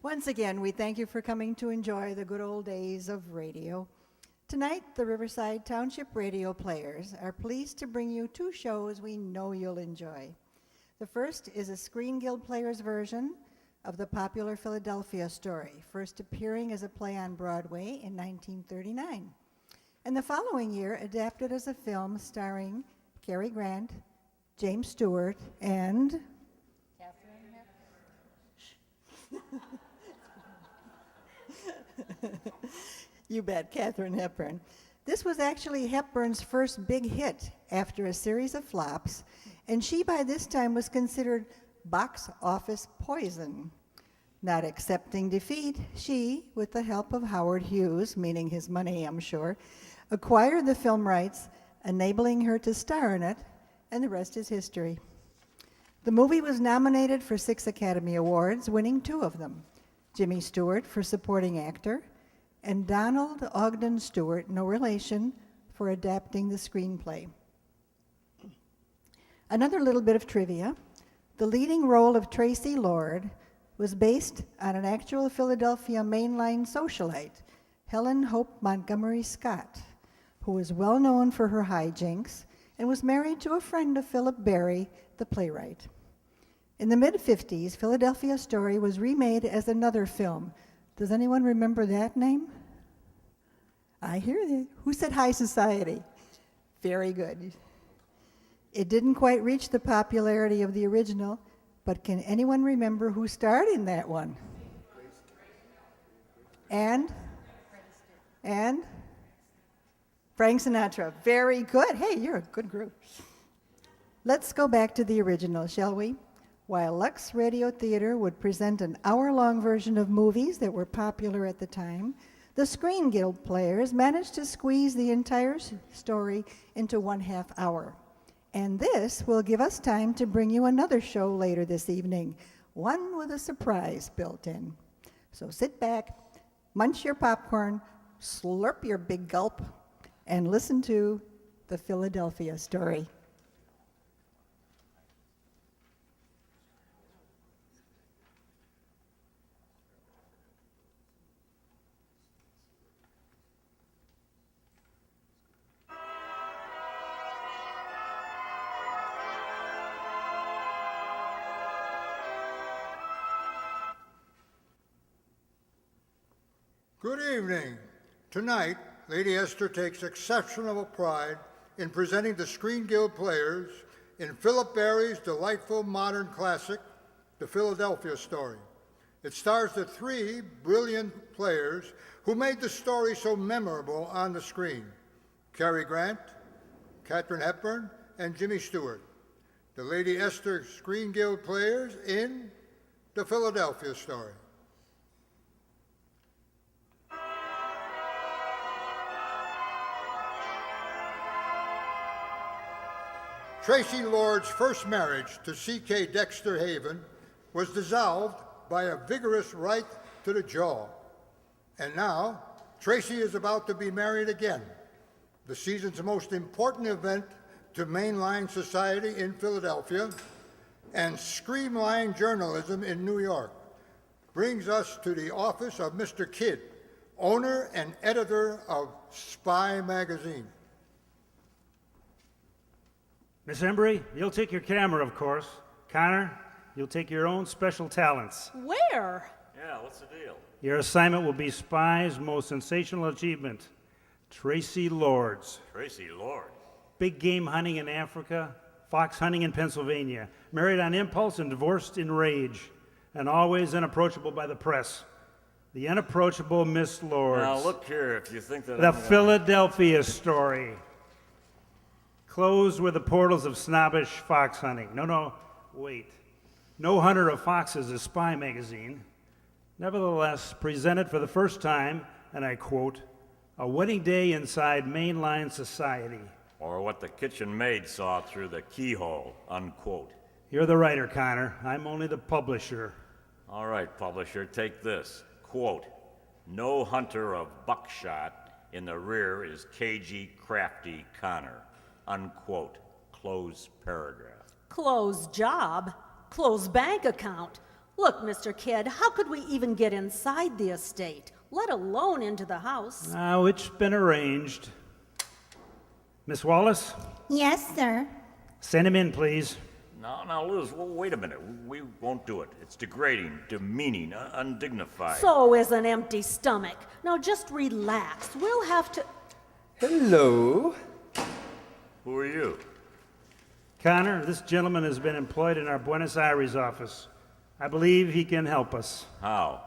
Once again, we thank you for coming to enjoy the good old days of radio. Tonight, the Riverside Township radio players are pleased to bring you two shows we know you'll enjoy. The first is a Screen Guild Players version of the popular Philadelphia story, first appearing as a play on Broadway in 1939, and the following year adapted as a film starring Cary Grant, James Stewart, and you bet, Katharine Hepburn. This was actually Hepburn's first big hit after a series of flops, and she by this time was considered box office poison. Not accepting defeat, she, with the help of Howard Hughes, meaning his money, I'm sure, acquired the film rights, enabling her to star in it, and the rest is history. The movie was nominated for 6 Academy Awards, winning 2 of them. Jimmy Stewart for supporting actor, and Donald Ogden Stewart, no relation, for adapting the screenplay. Another little bit of trivia. The leading role of Tracy Lord was based on an actual Philadelphia mainline socialite, Helen Hope Montgomery Scott, who was well known for her hijinks and was married to a friend of Philip Barry, the playwright. In the mid-50s, Philadelphia Story was remade as another film. Does anyone remember that name? I hear that. Who said High Society? Very good. It didn't quite reach the popularity of the original, but can anyone remember who starred in that one? And Frank Sinatra. Very good. Hey, you're a good group. Let's go back to the original, shall we? While Lux Radio Theater would present an hour-long version of movies that were popular at the time, the Screen Guild players managed to squeeze the entire story into 1/2 hour. And this will give us time to bring you another show later this evening, one with a surprise built in. So sit back, munch your popcorn, slurp your big gulp, and listen to the Philadelphia Story. Good evening. Tonight, Lady Esther takes exceptional pride in presenting the Screen Guild players in Philip Barry's delightful modern classic, The Philadelphia Story. It stars the 3 brilliant players who made the story so memorable on the screen: Cary Grant, Katharine Hepburn, and Jimmy Stewart. The Lady Esther Screen Guild players in The Philadelphia Story. Tracy Lord's first marriage to C.K. Dexter Haven was dissolved by a vigorous right to the jaw. And now, Tracy is about to be married again. The season's most important event to mainline society in Philadelphia and streamline journalism in New York brings us to the office of Mr. Kidd, owner and editor of Spy magazine. Miss Embry, you'll take your camera, of course. Connor, you'll take your own special talents. Where? Yeah, what's the deal? Your assignment will be Spy's most sensational achievement, Tracy Lord's. Tracy Lord. Big game hunting in Africa, fox hunting in Pennsylvania, married on impulse and divorced in rage, and always unapproachable by the press. The unapproachable Miss Lords. Now look here, if you think that The Philadelphia Story. Closed were the portals of snobbish fox hunting. No, wait. No hunter of foxes is Spy magazine. Nevertheless, presented for the first time, and I quote, a wedding day inside mainline society. Or what the kitchen maid saw through the keyhole, unquote. You're the writer, Connor. I'm only the publisher. All right, publisher, take this. Quote, no hunter of buckshot in the rear is cagey, crafty Connor. Unquote. Close paragraph. Close job, close bank account. Look, Mr. Kidd, how could we even get inside the estate, let alone into the house? Now, it's been arranged. Miss Wallace, Yes, sir. send him in, please. Now, Liz, wait a minute. We won't do it. It's degrading, demeaning, undignified. So is an empty stomach. Now just relax. We'll have to. Hello. Who are you? Connor, this gentleman has been employed in our Buenos Aires office. I believe he can help us. How?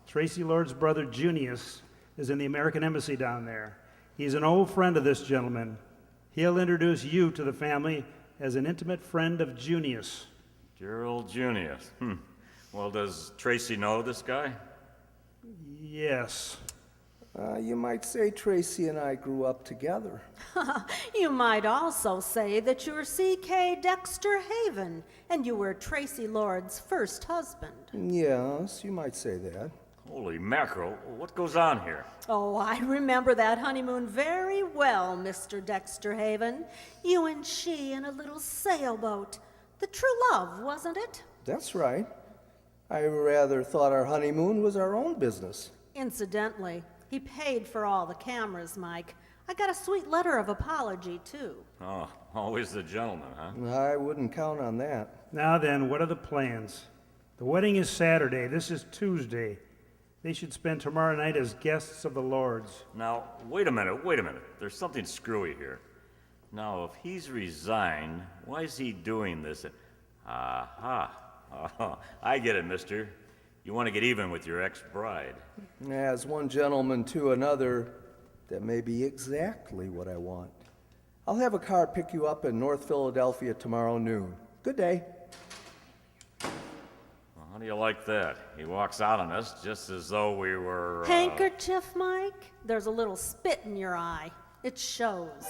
Tracy Lord's brother, Junius, is in the American Embassy down there. He's an old friend of this gentleman. He'll introduce you to the family as an intimate friend of Junius. Gerald Junius. Well, does Tracy know this guy? Yes. You might say Tracy and I grew up together. You might also say that you're C.K. Dexter Haven, and you were Tracy Lord's first husband. Yes, you might say that. Holy mackerel, what goes on here? Oh, I remember that honeymoon very well, Mr. Dexter Haven. You and she in a little sailboat. The true love, wasn't it? That's right. I rather thought our honeymoon was our own business. Incidentally, he paid for all the cameras, Mike. I got a sweet letter of apology, too. Oh, always the gentleman, huh? I wouldn't count on that. Now then, what are the plans? The wedding is Saturday. This is Tuesday. They should spend tomorrow night as guests of the Lords. Now, wait a minute. There's something screwy here. Now, if he's resigned, why is he doing this? Aha. Oh, I get it, mister. You want to get even with your ex-bride. As one gentleman to another, that may be exactly what I want. I'll have a car pick you up in North Philadelphia tomorrow noon. Good day. Well, how do you like that? He walks out on us just as though we were... Handkerchief, Mike? There's a little spit in your eye. It shows.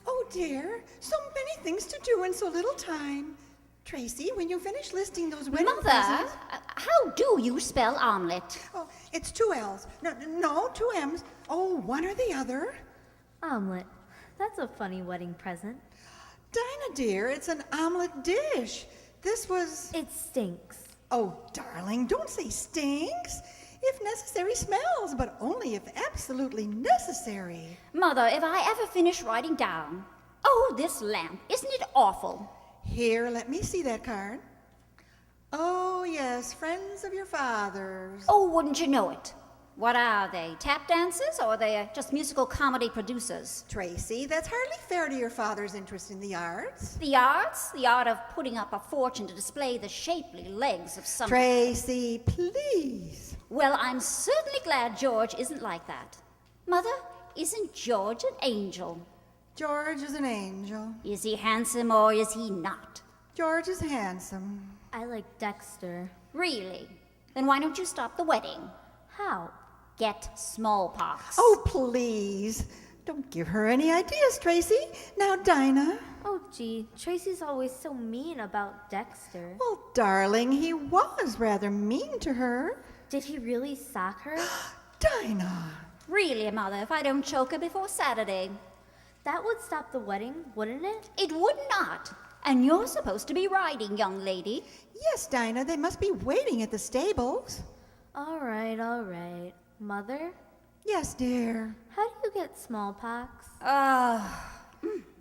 Oh dear, so many things to do in so little time. Tracy, when you finish listing those wedding Mother, presents... how do you spell omelet? Oh, it's 2 L's. No, 2 M's. Oh, one or the other. Omelet. That's a funny wedding present. Dinah, dear, it's an omelet dish. This was... It stinks. Oh, darling, don't say stinks. If necessary, smells, but only if absolutely necessary. Mother, if I ever finish writing down. Oh, this lamp. Isn't it awful? Here, let me see that card. Oh, yes, friends of your father's. Oh, wouldn't you know it? What are they, tap dancers, or are they just musical comedy producers? Tracy, that's hardly fair to your father's interest in the arts. The arts? The art of putting up a fortune to display the shapely legs of some... Tracy, please. Well, I'm certainly glad George isn't like that. Mother, isn't George an angel? George is an angel. Is he handsome or is he not? George is handsome. I like Dexter. Really? Then why don't you stop the wedding? How? Get smallpox. Oh, please. Don't give her any ideas, Tracy. Now, Dinah. Oh, gee, Tracy's always so mean about Dexter. Well, darling, he was rather mean to her. Did he really sock her? Dinah. Really, Mother, if I don't choke her before Saturday. That would stop the wedding, wouldn't it? It would not. And you're supposed to be riding, young lady. Yes, Dinah, they must be waiting at the stables. All right, all right. Mother, Yes, dear. how do you get smallpox?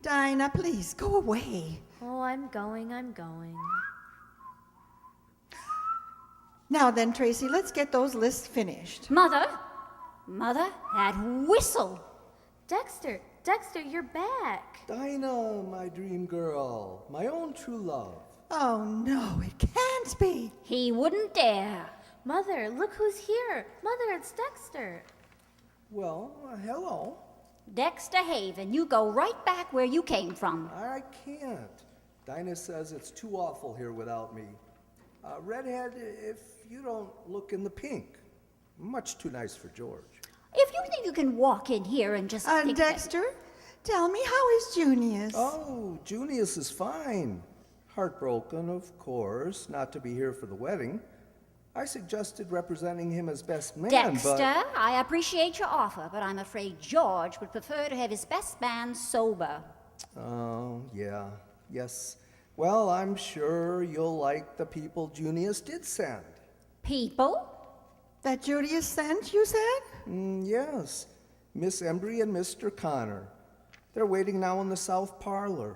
Dinah, please, go away. Oh, I'm going. Now then, Tracy, let's get those lists finished. Mother, that whistle. Dexter, you're back. Dinah, my dream girl, my own true love. Oh, no, it can't be. He wouldn't dare. Mother, look who's here. Mother, it's Dexter. Well, hello. Dexter Haven, you go right back where you came from. I can't. Dinah says it's too awful here without me. Redhead, if you don't look in the pink. Much too nice for George. If you think you can walk in here and just think that- Dexter, tell me, how is Junius? Oh, Junius is fine. Heartbroken, of course, not to be here for the wedding. I suggested representing him as best man, Dexter, I appreciate your offer, but I'm afraid George would prefer to have his best man sober. Oh, yeah. Yes. Well, I'm sure you'll like the people Junius did send. People? That Julius sent, you said? Yes. Miss Embry and Mr. Connor. They're waiting now in the south parlor.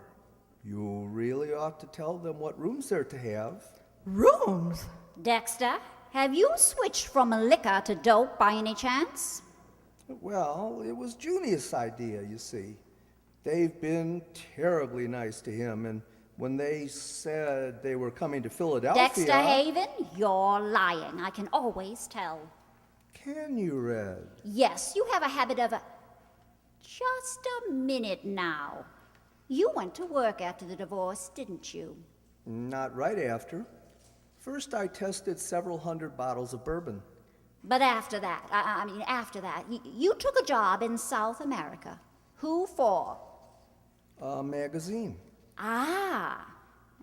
You really ought to tell them what rooms they're to have. Rooms? Dexter, have you switched from liquor to dope by any chance? Well, it was Junius' idea, you see. They've been terribly nice to him, and when they said they were coming to Philadelphia... Dexter Haven, you're lying. I can always tell. Can you, Red? Yes, you have a habit of... Just a minute now. You went to work after the divorce, didn't you? Not right after. First, I tested several hundred bottles of bourbon. But after that, after that, you took a job in South America. Who for? A magazine. Ah,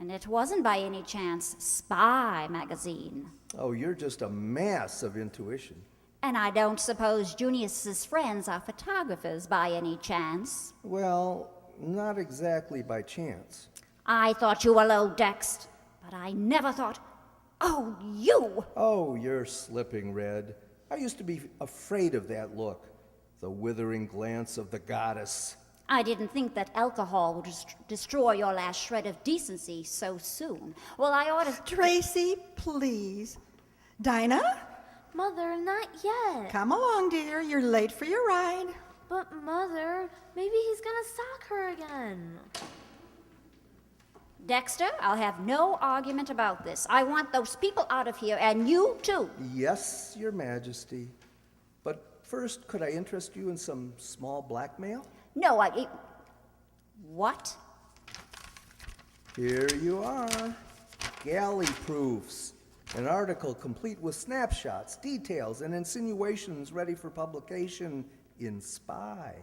and it wasn't by any chance Spy magazine. Oh, you're just a mass of intuition. And I don't suppose Junius's friends are photographers by any chance. Well, not exactly by chance. I thought you were low, Dex, but I never thought... Oh, you! Oh, you're slipping, Red. I used to be afraid of that look. The withering glance of the goddess. I didn't think that alcohol would destroy your last shred of decency so soon. Well, I ought to... Tracy, please. Dinah? Mother, not yet. Come along, dear. You're late for your ride. But Mother, maybe he's gonna sock her again. Dexter, I'll have no argument about this. I want those people out of here, and you too. Yes, Your Majesty. But first, could I interest you in some small blackmail? No, What? Here you are. Galley proofs. An article complete with snapshots, details, and insinuations ready for publication in Spy.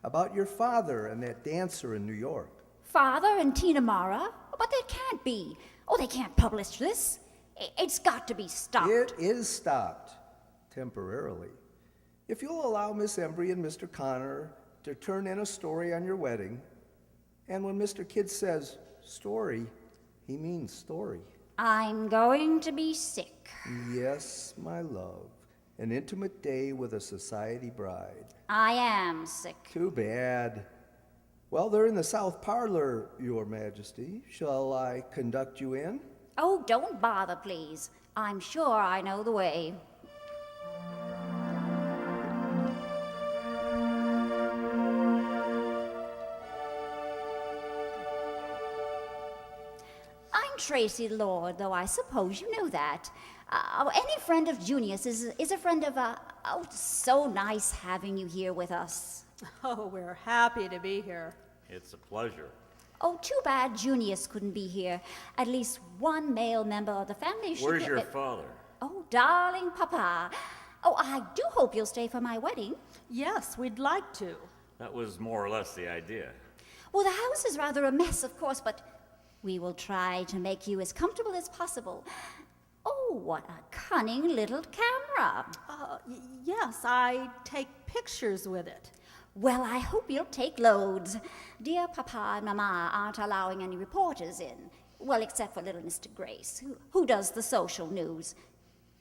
About your father and that dancer in New York. Father and Tina Mara? But that can't be. Oh, they can't publish this. It's got to be stopped. It is stopped. Temporarily. If you'll allow Miss Embry and Mr. Connor to turn in a story on your wedding, and when Mr. Kidd says story, he means story. I'm going to be sick. Yes, my love. An intimate day with a society bride. I am sick. Too bad. Well, they're in the south parlor, Your Majesty. Shall I conduct you in? Oh, don't bother, please. I'm sure I know the way. I'm Tracy Lord, though I suppose you know that. Any friend of Junius is a friend of, oh, it's so nice having you here with us. Oh, we're happy to be here. It's a pleasure. Oh, too bad Junius couldn't be here. At least one male member of the family should... Where's your father? Oh, darling Papa. Oh, I do hope you'll stay for my wedding. Yes, we'd like to. That was more or less the idea. Well, the house is rather a mess, of course, but we will try to make you as comfortable as possible. Oh, what a cunning little camera. Yes, I take pictures with it. Well, I hope you'll take loads. Dear Papa and Mama aren't allowing any reporters in. Well, except for little Mr. Grace, who does the social news.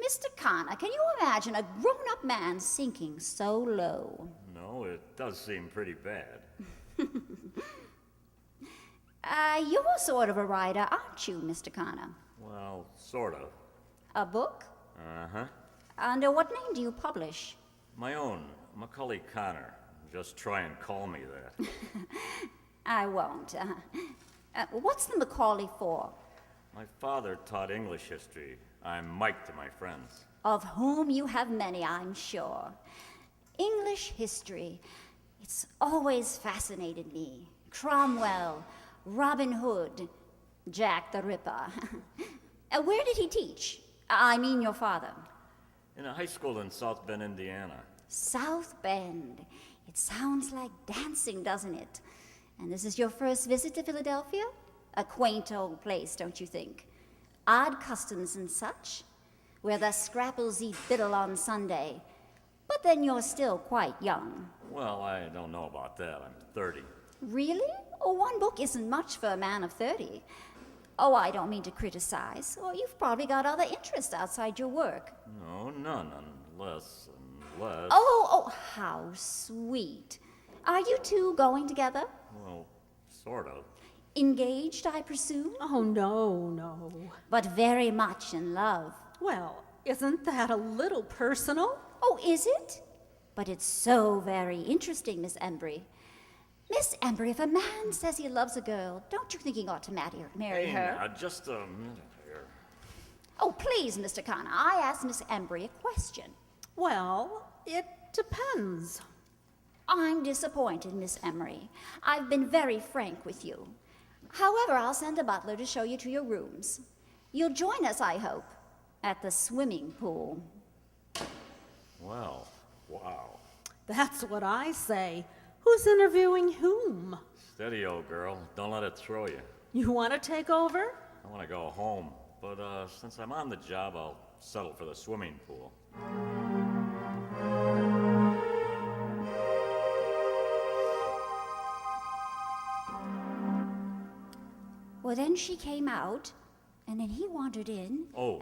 Mr. Connor, can you imagine a grown-up man sinking so low? No, it does seem pretty bad. You're sort of a writer, aren't you, Mr. Connor? Well, sort of. A book? Uh-huh. Under what name do you publish? My own, Macaulay Connor. Just try and call me that. I won't. What's the Macaulay for? My father taught English history. I'm Mike to my friends. Of whom you have many, I'm sure. English history. It's always fascinated me. Cromwell, Robin Hood, Jack the Ripper. Where did he teach? I mean your father. In a high school in South Bend, Indiana. South Bend. It sounds like dancing, doesn't it? And this is your first visit to Philadelphia? A quaint old place, don't you think? Odd customs and such. where the scrapples eat fiddle on Sunday. But then you're still quite young. Well, I don't know about that. I'm 30. Really? Oh, one book isn't much for a man of 30. Oh, I don't mean to criticize. Well, you've probably got other interests outside your work. No, none, unless. Oh, how sweet. Are you two going together? Well, sort of. Engaged, I presume? Oh, no. But very much in love. Well, isn't that a little personal? Oh, is it? But it's so very interesting, Miss Embry. Miss Embry, if a man says he loves a girl, don't you think he ought to marry Hey, her? now, just a minute here. Oh, please, Mr. Connor, I asked Miss Embry a question. Well, it depends. I'm disappointed, Miss Emery. I've been very frank with you. However, I'll send a butler to show you to your rooms. You'll join us, I hope, at the swimming pool. Well, wow. That's what I say. Who's interviewing whom? Steady, old girl. Don't let it throw you. You want to take over? I want to go home, but since I'm on the job, I'll settle for the swimming pool. Well, then she came out, and then he wandered in. Oh.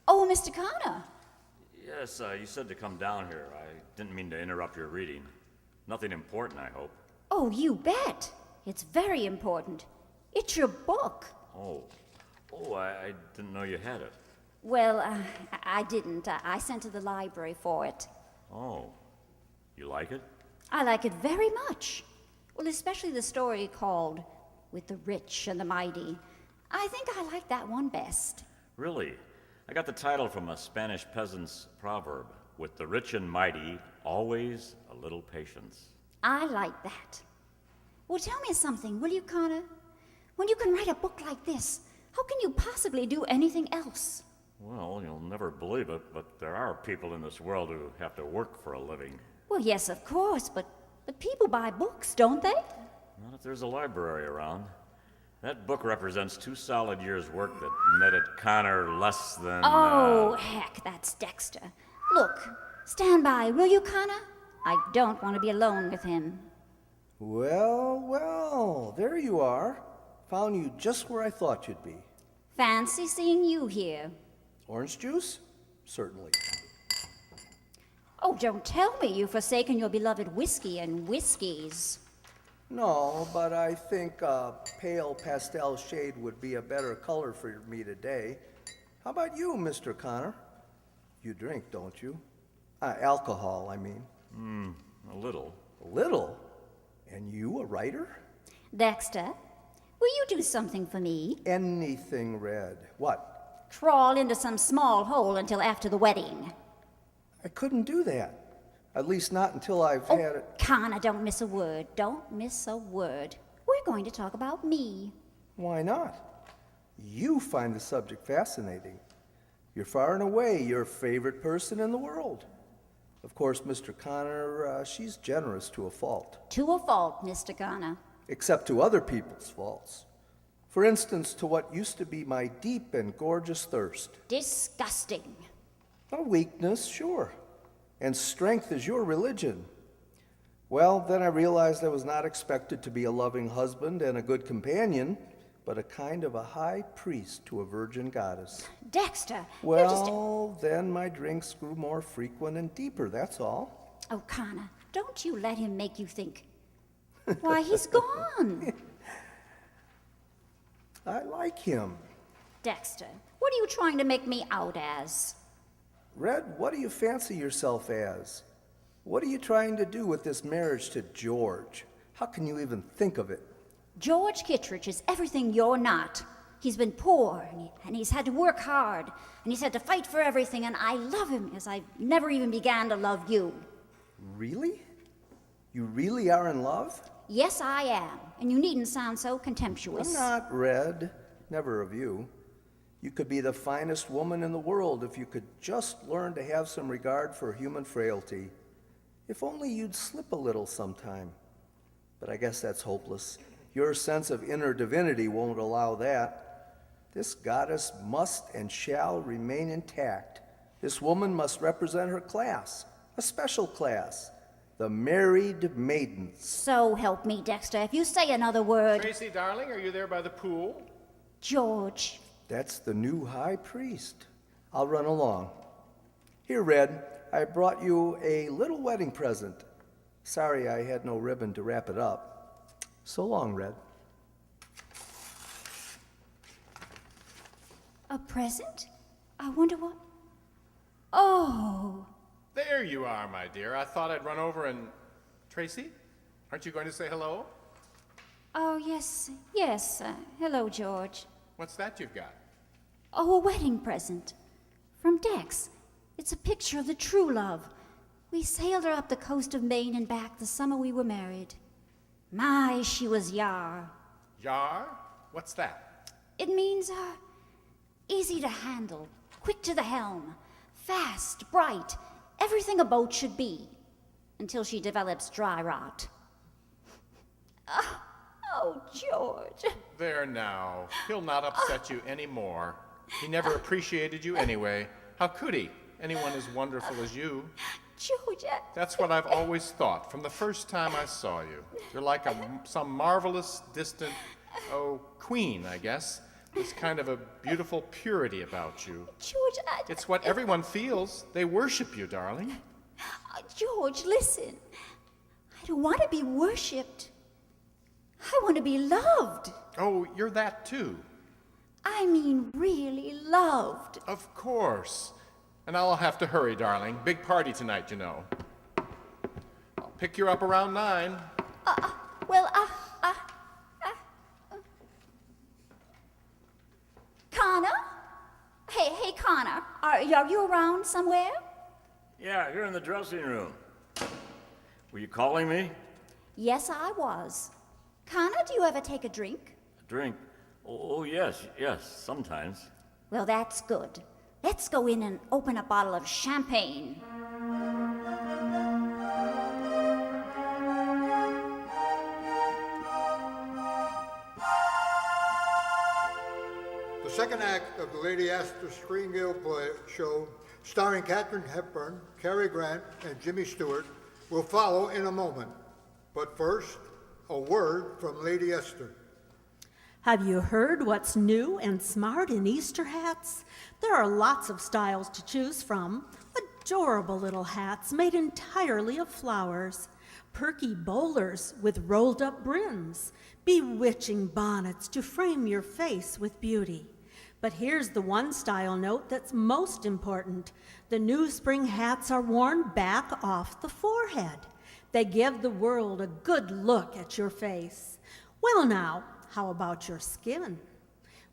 Oh, Mr. Connor. Yes, you said to come down here. I didn't mean to interrupt your reading. Nothing important, I hope. Oh, you bet. It's very important. It's your book. Oh, I didn't know you had it. Well, I didn't. I sent to the library for it. Oh, you like it? I like it very much. Well, especially the story called With the Rich and the Mighty. I think I like that one best. Really? I got the title from a Spanish peasant's proverb. With the rich and mighty, always a little patience. I like that. Well, tell me something, will you, Connor? When you can write a book like this, how can you possibly do anything else? Well, you'll never believe it, but there are people in this world who have to work for a living. Well, yes, of course, but people buy books, don't they? Not if there's a library around. That book represents 2 solid years' work that netted Connor less than. Oh, heck, that's Dexter. Look, stand by, will you, Connor? I don't want to be alone with him. Well, there you are. Found you just where I thought you'd be. Fancy seeing you here. Orange juice? Certainly. Oh, don't tell me you've forsaken your beloved whiskey and whiskeys. No, but I think a pale pastel shade would be a better color for me today. How about you, Mr. Connor? You drink, don't you? Alcohol, I mean. A little. A little? And you a writer? Dexter, will you do something for me? Anything red. What? Crawl into some small hole until after the wedding. I couldn't do that. At least not until I've had it. Connor, don't miss a word. Don't miss a word. We're going to talk about me. Why not? You find the subject fascinating. You're far and away your favorite person in the world. Of course, Mr. Connor, she's generous to a fault. To a fault, Mr. Connor. Except to other people's faults. For instance, to what used to be my deep and gorgeous thirst. Disgusting. A weakness, sure. And strength is your religion. Well, then I realized I was not expected to be a loving husband and a good companion, but a kind of a high priest to a virgin goddess. Dexter, you're just... Well, then my drinks grew more frequent and deeper, that's all. Oh, Connor, don't you let him make you think. Why, he's gone. I like him. Dexter, what are you trying to make me out as? Red, what do you fancy yourself as? What are you trying to do with this marriage to George? How can you even think of it? George Kittredge is everything you're not. He's been poor, and he's had to work hard, and he's had to fight for everything, and I love him as I never even began to love you. Really? You really are in love? Yes, I am, and you needn't sound so contemptuous. I'm not, Red. Never of you. You could be the finest woman in the world if you could just learn to have some regard for human frailty. If only you'd slip a little sometime. But I guess that's hopeless. Your sense of inner divinity won't allow that. This goddess must and shall remain intact. This woman must represent her class, a special class, the married maidens. So help me, Dexter. If you say another word. Tracy, darling, are you there by the pool? George. That's the new high priest. I'll run along. Here, Red, I brought you a little wedding present. Sorry I had no ribbon to wrap it up. So long, Red. A present? I wonder what. Oh. There you are, my dear. I thought I'd run over and... Tracy, aren't you going to say hello? Oh, yes. Yes. Hello, George. What's that you've got? Oh, a wedding present. From Dex. It's a picture of the true love. We sailed her up the coast of Maine and back the summer we were married. My, she was yar. Yar? What's that? It means, easy to handle, quick to the helm, fast, bright, everything a boat should be, until she develops dry rot. Oh, George. There now. He'll not upset you anymore. He never appreciated you anyway. How could he? Anyone as wonderful as you. George, That's what I've always thought from the first time I saw you. You're like some marvelous, distant, queen, I guess. There's kind of a beautiful purity about you. George, It's what everyone feels. They worship you, darling. George, listen. I don't want to be worshipped. I want to be loved. Oh, you're that too. I mean, really loved. Of course. And I'll have to hurry, darling. Big party tonight, you know. I'll pick you up around 9. Connor? Hey, Connor. Are you around somewhere? Yeah, you're in the dressing room. Were you calling me? Yes, I was. Connor, do you ever take a drink? A drink? Oh, yes, sometimes. Well, that's good. Let's go in and open a bottle of champagne. The second act of the Lady Astor Screen Guild play show, starring Katharine Hepburn, Cary Grant, and Jimmy Stewart, will follow in a moment. But first, a word from Lady Esther. Have you heard what's new and smart in Easter hats? There are lots of styles to choose from. Adorable little hats made entirely of flowers. Perky bowlers with rolled up brims. Bewitching bonnets to frame your face with beauty. But here's the one style note that's most important. The new spring hats are worn back off the forehead. They give the world a good look at your face. Well now, how about your skin?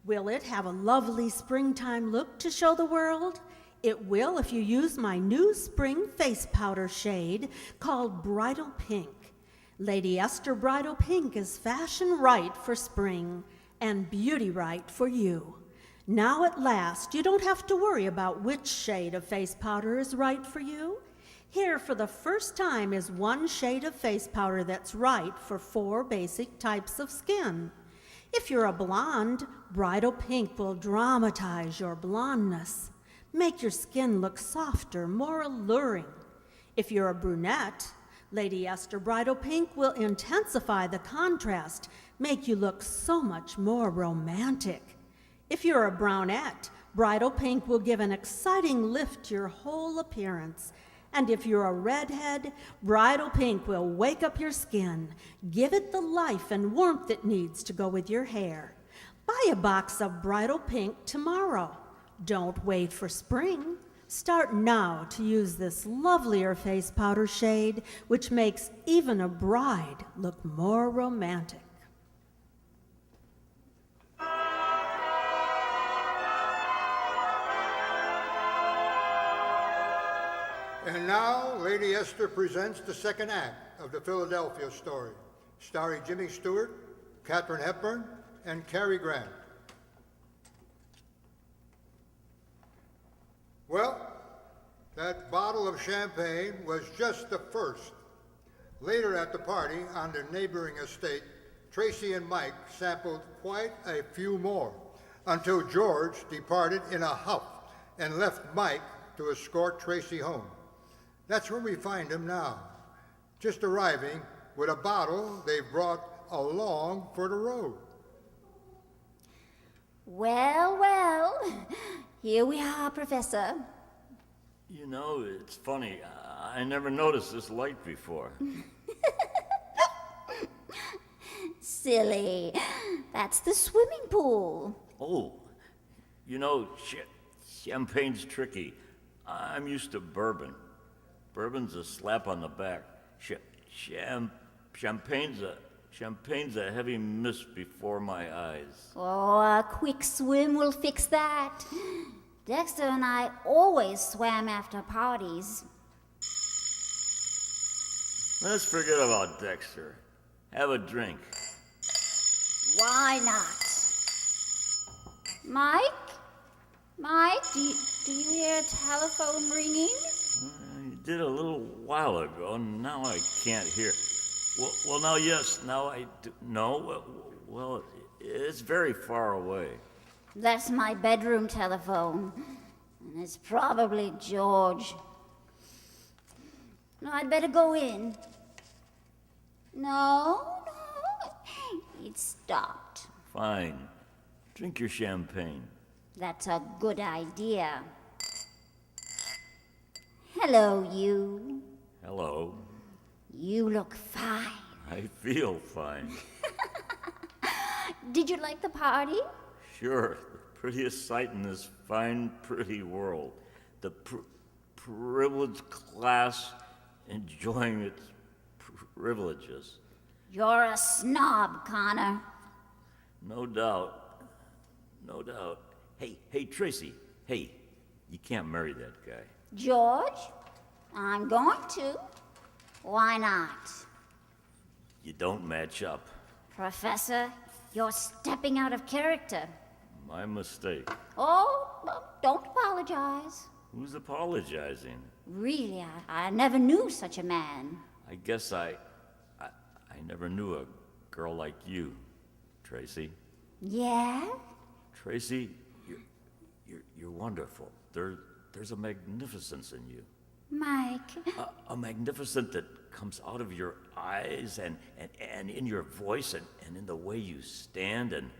Will it have a lovely springtime look to show the world? It will if you use my new spring face powder shade called Bridal Pink. Lady Esther Bridal Pink is fashion right for spring and beauty right for you. Now at last, you don't have to worry about which shade of face powder is right for you. Here for the first time is one shade of face powder that's right for 4 basic types of skin. If you're a blonde, Bridal Pink will dramatize your blondness, make your skin look softer, more alluring. If you're a brunette, Lady Esther Bridal Pink will intensify the contrast, make you look so much more romantic. If you're a brunette, Bridal Pink will give an exciting lift to your whole appearance. And if you're a redhead, Bridal Pink will wake up your skin, give it the life and warmth it needs to go with your hair. Buy a box of Bridal Pink tomorrow. Don't wait for spring. Start now to use this lovelier face powder shade, which makes even a bride look more romantic. And now, Lady Esther presents the second act of the Philadelphia story, starring Jimmy Stewart, Katharine Hepburn, and Cary Grant. Well, that bottle of champagne was just the first. Later at the party on the neighboring estate, Tracy and Mike sampled quite a few more, until George departed in a huff and left Mike to escort Tracy home. That's where we find him now, just arriving with a bottle they've brought along for the road. Well, well, here we are, Professor. You know, it's funny. I never noticed this light before. Silly. That's the swimming pool. Oh, you know, champagne's tricky. I'm used to bourbon. Bourbon's a slap on the back. Champagne's a heavy mist before my eyes. Oh, a quick swim will fix that. Dexter and I always swam after parties. Let's forget about Dexter. Have a drink. Why not? Mike? Mike, do you hear a telephone ringing? You did a little while ago. Now I can't hear. Well, now, yes. Now I do. No? Well, it's very far away. That's my bedroom telephone. And it's probably George. No, I'd better go in. No. It stopped. Fine. Drink your champagne. That's a good idea. Hello, you. Hello. You look fine. I feel fine. Did you like the party? Sure. The prettiest sight in this fine, pretty world. The privileged class enjoying its privileges. You're a snob, Connor. No doubt. No doubt. Hey, Tracy. Hey, you can't marry that guy. George, I'm going to. Why not? You don't match up. Professor, you're stepping out of character. My mistake. Oh, well, don't apologize. Who's apologizing? Really, I never knew such a man. I guess I never knew a girl like you, Tracy. Yeah? Tracy, you're wonderful. There's a magnificence in you. Mike. A magnificence that comes out of your eyes and in your voice and in the way you stand and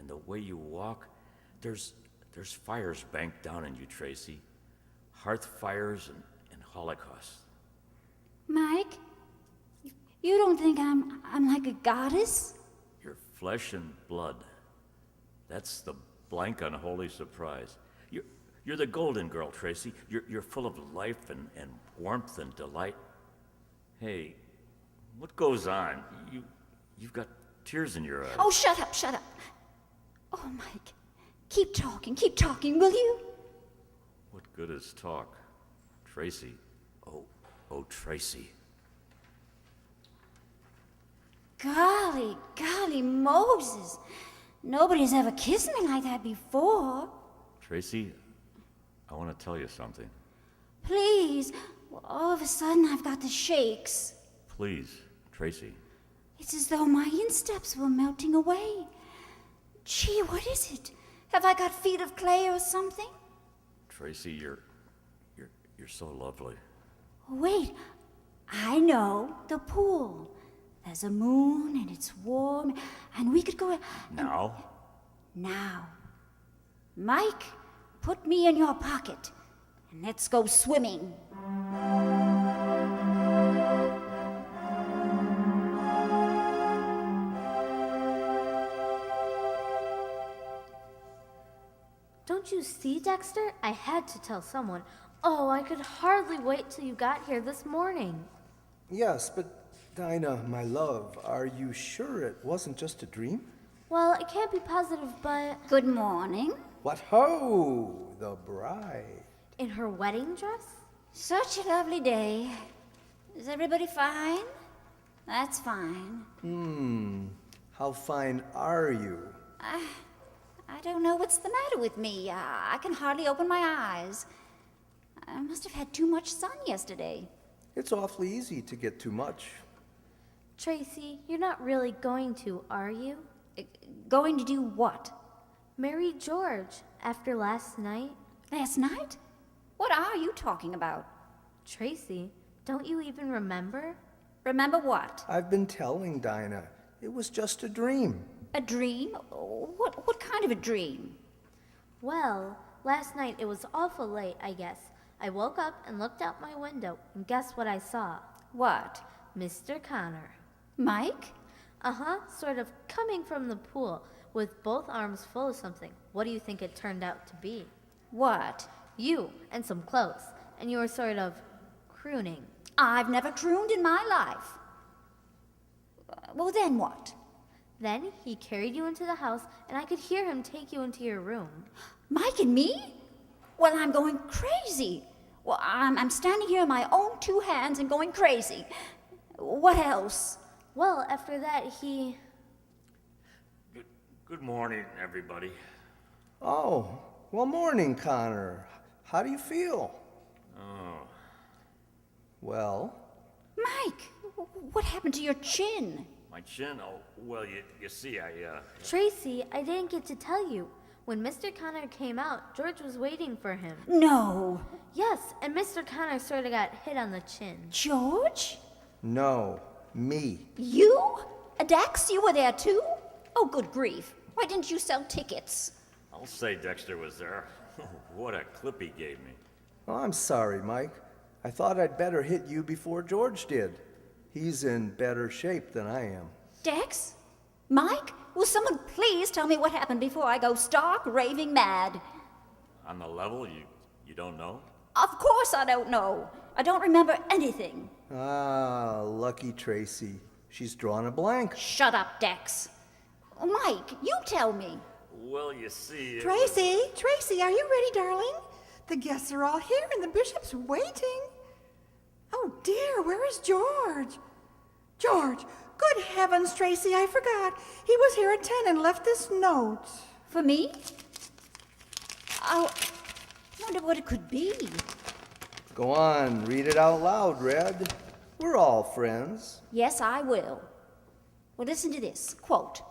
the way you walk. There's fires banked down in you, Tracy. Hearth fires and Holocaust. Mike, you don't think I'm like a goddess? You're flesh and blood. That's the blank unholy surprise. You're the golden girl, Tracy. You're full of life and warmth and delight. Hey, what goes on? You've got tears in your eyes. Oh, shut up. Oh, Mike, keep talking, will you? What good is talk? Tracy. Oh, Tracy. Golly, Moses. Nobody's ever kissed me like that before. Tracy, I want to tell you something. Please. Well, all of a sudden, I've got the shakes. Please, Tracy. It's as though my insteps were melting away. Gee, what is it? Have I got feet of clay or something? Tracy, you're so lovely. Wait, I know, the pool. There's a moon and it's warm, and we could go. Now? Now. Mike, put me in your pocket, and let's go swimming. Don't you see, Dexter? I had to tell someone. Oh, I could hardly wait till you got here this morning. Yes, but Dinah, my love, are you sure it wasn't just a dream? Well, I can't be positive, but Good morning. What ho! The bride. in her wedding dress? Such a lovely day. Is everybody fine? That's fine. How fine are you? I don't know what's the matter with me. I can hardly open my eyes. I must have had too much sun yesterday. It's awfully easy to get too much. Tracy, you're not really going to, are you? Going to do what? Marry George after last night? Last night? What are you talking about? Tracy, don't you even remember? Remember what? I've been telling Dinah. It was just a dream. A dream? What kind of a dream? Well, last night it was awful late, I guess. I woke up and looked out my window, and guess what I saw? What? Mr. Connor. Mike? Uh-huh, sort of coming from the pool, with both arms full of something. What do you think it turned out to be? What? You, and some clothes, and you were sort of crooning. I've never crooned in my life. Well, then what? Then he carried you into the house, and I could hear him take you into your room. Mike and me? Well, I'm going crazy. Well, I'm standing here on my own two hands and going crazy. What else? Well, after that, he... Good morning, everybody. Oh, well, morning, Connor. How do you feel? Oh, Well, Mike, what happened to your chin? my chin? Oh, well, you see, Tracy, I didn't get to tell you. When Mr. Connor came out, George was waiting for him. No. Yes, and Mr. Connor sort of got hit on the chin. George? no, me. You? Dax, you were there too? Oh, good grief. Why didn't you sell tickets? I'll say Dexter was there. What a clip he gave me. Oh, I'm sorry, Mike. I thought I'd better hit you before George did. He's in better shape than I am. Dex? Mike? Will someone please tell me what happened before I go stark raving mad? On the level, you don't know? Of course I don't know. I don't remember anything. Ah, lucky Tracy. She's drawn a blank. Shut up, Dex. Mike, you tell me. Well, you see... Tracy, are you ready, darling? The guests are all here and the bishop's waiting. Oh dear, where is George? George, good heavens, Tracy, I forgot. He was here at 10 and left this note. For me? I wonder what it could be. Go on, read it out loud, Red. We're all friends. Yes, I will. Well, listen to this. Quote,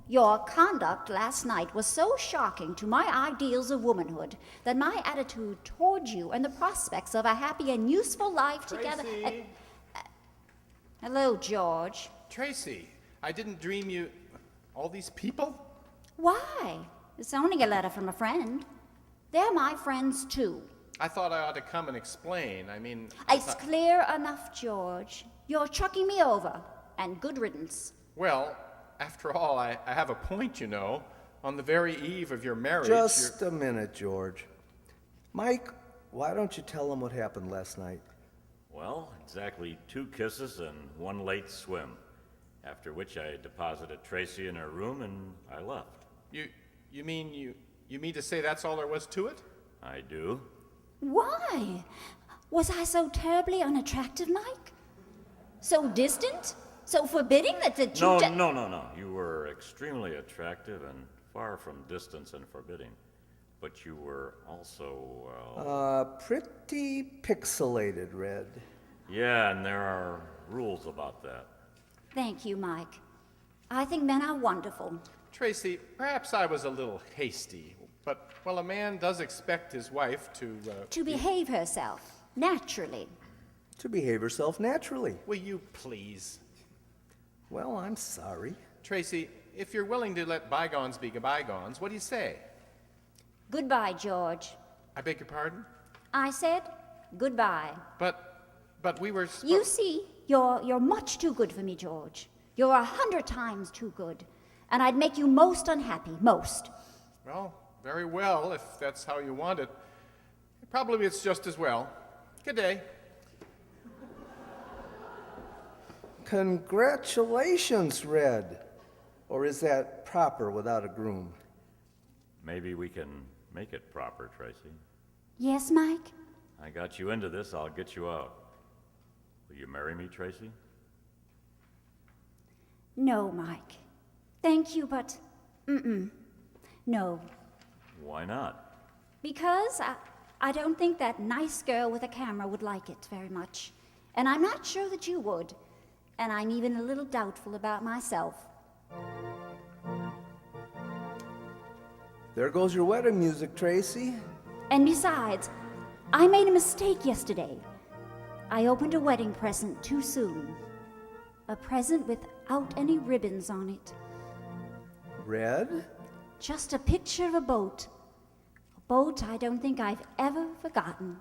"Your conduct last night was so shocking to my ideals of womanhood that my attitude toward you and the prospects of a happy and useful life together..." Tracy? Hello, George. Tracy, I didn't dream you... All these people? Why? It's only a letter from a friend. They're my friends, too. I thought I ought to come and explain. I mean... It's clear enough, George. You're chucking me over, and good riddance. Well, after all, I have a point, you know. On the very eve of your marriage, Just a minute, George. Mike, why don't you tell them what happened last night? Well, exactly 2 kisses and 1 late swim. After which I deposited Tracy in her room and I left. You mean to say that's all there was to it? I do. Why? Was I so terribly unattractive, Mike? So distant? So forbidding that the No, two... no. You were extremely attractive and far from distant and forbidding. But you were also, well... Pretty pixelated, Red. Yeah, and there are rules about that. Thank you, Mike. I think men are wonderful. Tracy, perhaps I was a little hasty, but, well, a man does expect his wife to... To behave herself, naturally. To behave herself naturally. Will you please? Well, I'm sorry. Tracy, if you're willing to let bygones be bygones, what do you say? Goodbye, George. I beg your pardon? I said goodbye. But we were... You see, you're much too good for me, George. You're 100 times too good. And I'd make you most unhappy, most. Well, very well, if that's how you want it. Probably it's just as well. Good day. Congratulations, Red. Or is that proper without a groom? Maybe we can make it proper, Tracy. Yes, Mike? I got you into this, I'll get you out. Will you marry me, Tracy? No, Mike. Thank you, but no. Why not? Because I don't think that nice girl with a camera would like it very much. And I'm not sure that you would. And I'm even a little doubtful about myself. There goes your wedding music, Tracy. And besides, I made a mistake yesterday. I opened a wedding present too soon. A present without any ribbons on it. Red? Just a picture of a boat. A boat I don't think I've ever forgotten.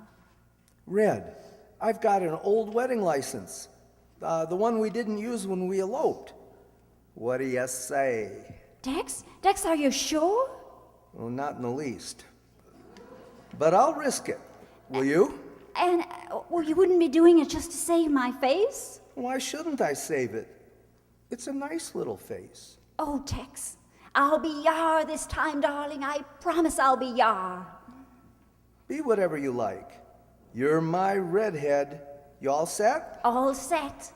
Red, I've got an old wedding license. The one we didn't use when we eloped. What do you say? Dex, are you sure? Well, not in the least. But I'll risk it. Will you? And, well, you wouldn't be doing it just to save my face? Why shouldn't I save it? It's a nice little face. Oh, Tex, I'll be yar this time, darling. I promise I'll be yar. Be whatever you like. You're my redhead. You all set? All set.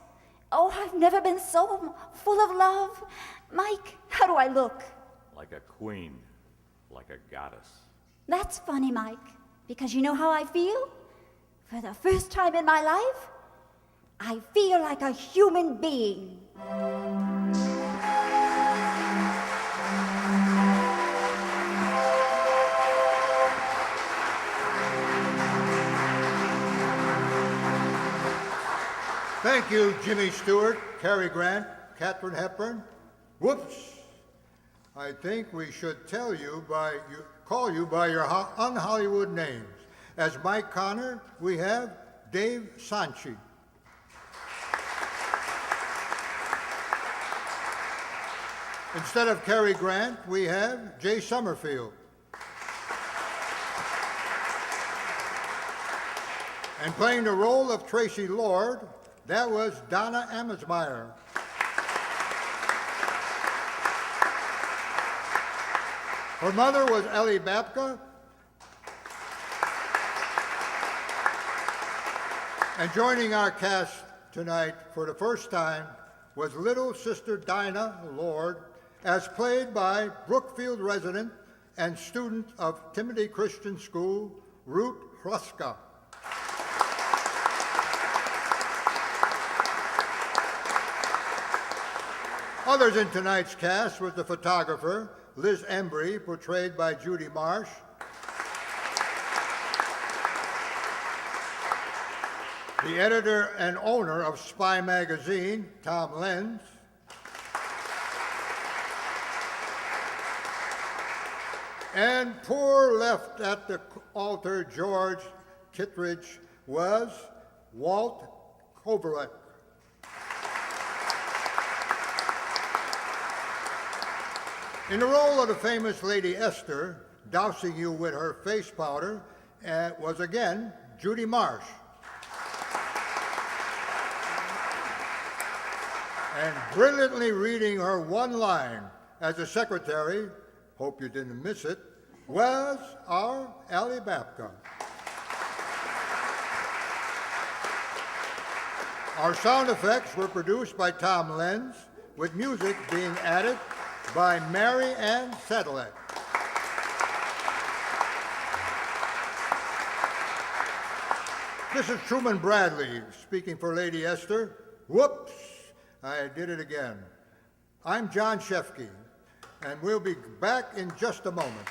Oh, I've never been so full of love. Mike, how do I look? Like a queen, like a goddess. That's funny, Mike, because you know how I feel? For the first time in my life, I feel like a human being. Thank you, Jimmy Stewart, Cary Grant, Katharine Hepburn. Whoops. I think we should call you by your un-Hollywood names. As Mike Connor, we have Dave Sanchi. Instead of Cary Grant, we have Jay Summerfield. And playing the role of Tracy Lord, that was Donna Amesmeyer. Her mother was Ellie Babka. And joining our cast tonight for the first time was little sister Dinah Lord, as played by Brookfield resident and student of Timothy Christian School, Ruth Hruska. Others in tonight's cast was the photographer, Liz Embry, portrayed by Judy Marsh, the editor and owner of Spy Magazine, Tom Lenz, and poor left at the altar George Kittredge was Walt Kovarik. In the role of the famous Lady Esther, dousing you with her face powder, was again Judy Marsh. And brilliantly reading her one line as a secretary, hope you didn't miss it, was our Ellie Babka. Our sound effects were produced by Tom Lenz, with music being added by Mary Ann Sedlak. This is Truman Bradley speaking for Lady Esther. Whoops, I did it again. I'm John Shefke, and we'll be back in just a moment.